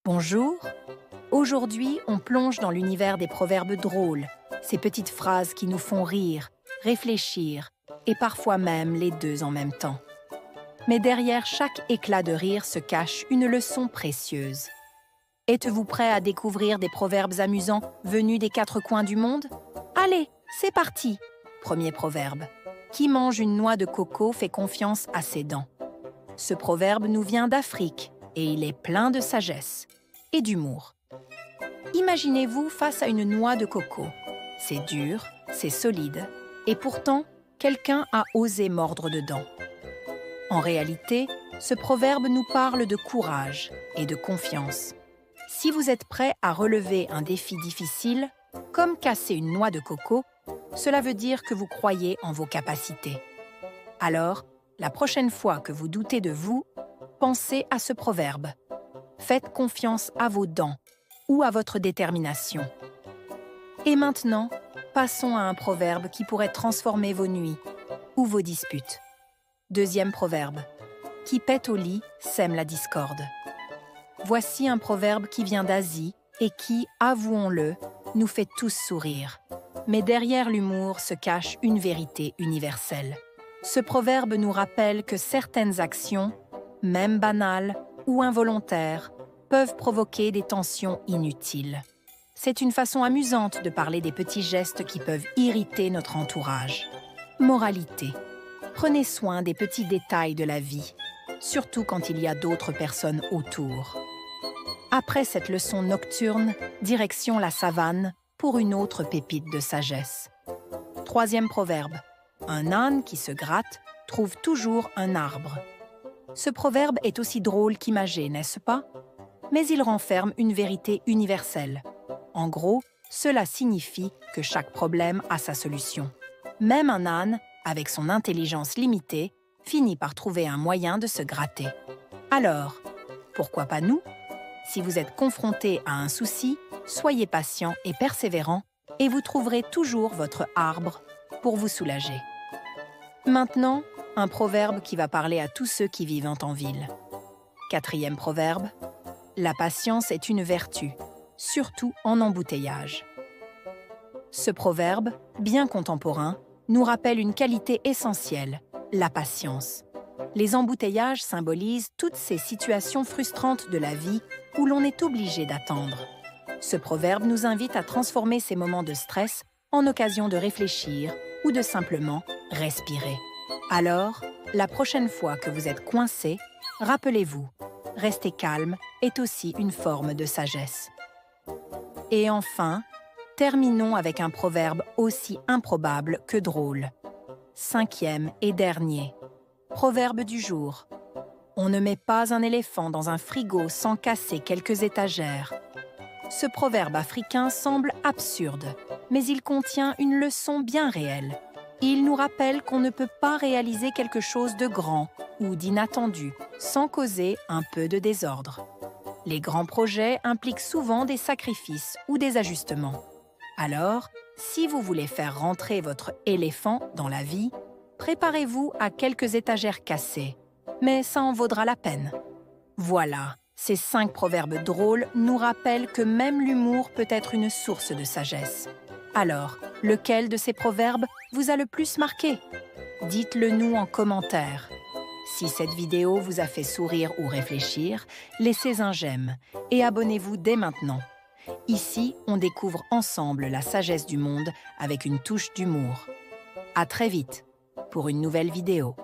Bonjour. Aujourd'hui, on plonge dans l'univers des proverbes drôles, ces petites phrases qui nous font rire, réfléchir et parfois même les deux en même temps. Mais derrière chaque éclat de rire se cache une leçon précieuse. Êtes-vous prêt à découvrir des proverbes amusants venus des quatre coins du monde? Allez, c'est parti! Premier proverbe. Qui mange une noix de coco fait confiance à ses dents. Ce proverbe nous vient d'Afrique et il est plein de sagesse et d'humour. Imaginez-vous face à une noix de coco. C'est dur, c'est solide, et pourtant, quelqu'un a osé mordre dedans. En réalité, ce proverbe nous parle de courage et de confiance. Si vous êtes prêt à relever un défi difficile, comme casser une noix de coco, cela veut dire que vous croyez en vos capacités. Alors, la prochaine fois que vous doutez de vous, pensez à ce proverbe. Faites confiance à vos dents ou à votre détermination. Et maintenant, passons à un proverbe qui pourrait transformer vos nuits ou vos disputes. Deuxième proverbe. Qui pète au lit sème la discorde. Voici un proverbe qui vient d'Asie et qui, avouons-le, nous fait tous sourire. Mais derrière l'humour se cache une vérité universelle. Ce proverbe nous rappelle que certaines actions, même banales ou involontaires, peuvent provoquer des tensions inutiles. C'est une façon amusante de parler des petits gestes qui peuvent irriter notre entourage. Moralité. Prenez soin des petits détails de la vie, surtout quand il y a d'autres personnes autour. Après cette leçon nocturne, direction la savane pour une autre pépite de sagesse. Troisième proverbe. Un âne qui se gratte trouve toujours un arbre. Ce proverbe est aussi drôle qu'imagé, n'est-ce pas? Mais il renferme une vérité universelle. En gros, cela signifie que chaque problème a sa solution. Même un âne, avec son intelligence limitée, finit par trouver un moyen de se gratter. Alors, pourquoi pas nous? Si vous êtes confronté à un souci, soyez patient et persévérant et vous trouverez toujours votre arbre pour vous soulager. Maintenant, un proverbe qui va parler à tous ceux qui vivent en ville. Quatrième proverbe. La patience est une vertu, surtout en embouteillage. Ce proverbe, bien contemporain, nous rappelle une qualité essentielle, la patience. Les embouteillages symbolisent toutes ces situations frustrantes de la vie où l'on est obligé d'attendre. Ce proverbe nous invite à transformer ces moments de stress en occasion de réfléchir ou de simplement respirer. Alors, la prochaine fois que vous êtes coincé, rappelez-vous, rester calme est aussi une forme de sagesse. Et enfin, terminons avec un proverbe aussi improbable que drôle. Cinquième et dernier. Proverbe du jour. On ne met pas un éléphant dans un frigo sans casser quelques étagères. Ce proverbe africain semble absurde, mais il contient une leçon bien réelle. Il nous rappelle qu'on ne peut pas réaliser quelque chose de grand ou d'inattendu sans causer un peu de désordre. Les grands projets impliquent souvent des sacrifices ou des ajustements. Alors, si vous voulez faire rentrer votre éléphant dans la vie, préparez-vous à quelques étagères cassées, mais ça en vaudra la peine. Voilà, ces 5 proverbes drôles nous rappellent que même l'humour peut être une source de sagesse. Alors, lequel de ces proverbes vous a le plus marqué? Dites-le nous en commentaire. Si cette vidéo vous a fait sourire ou réfléchir, laissez un j'aime et abonnez-vous dès maintenant. Ici, on découvre ensemble la sagesse du monde avec une touche d'humour. À très vite pour une nouvelle vidéo.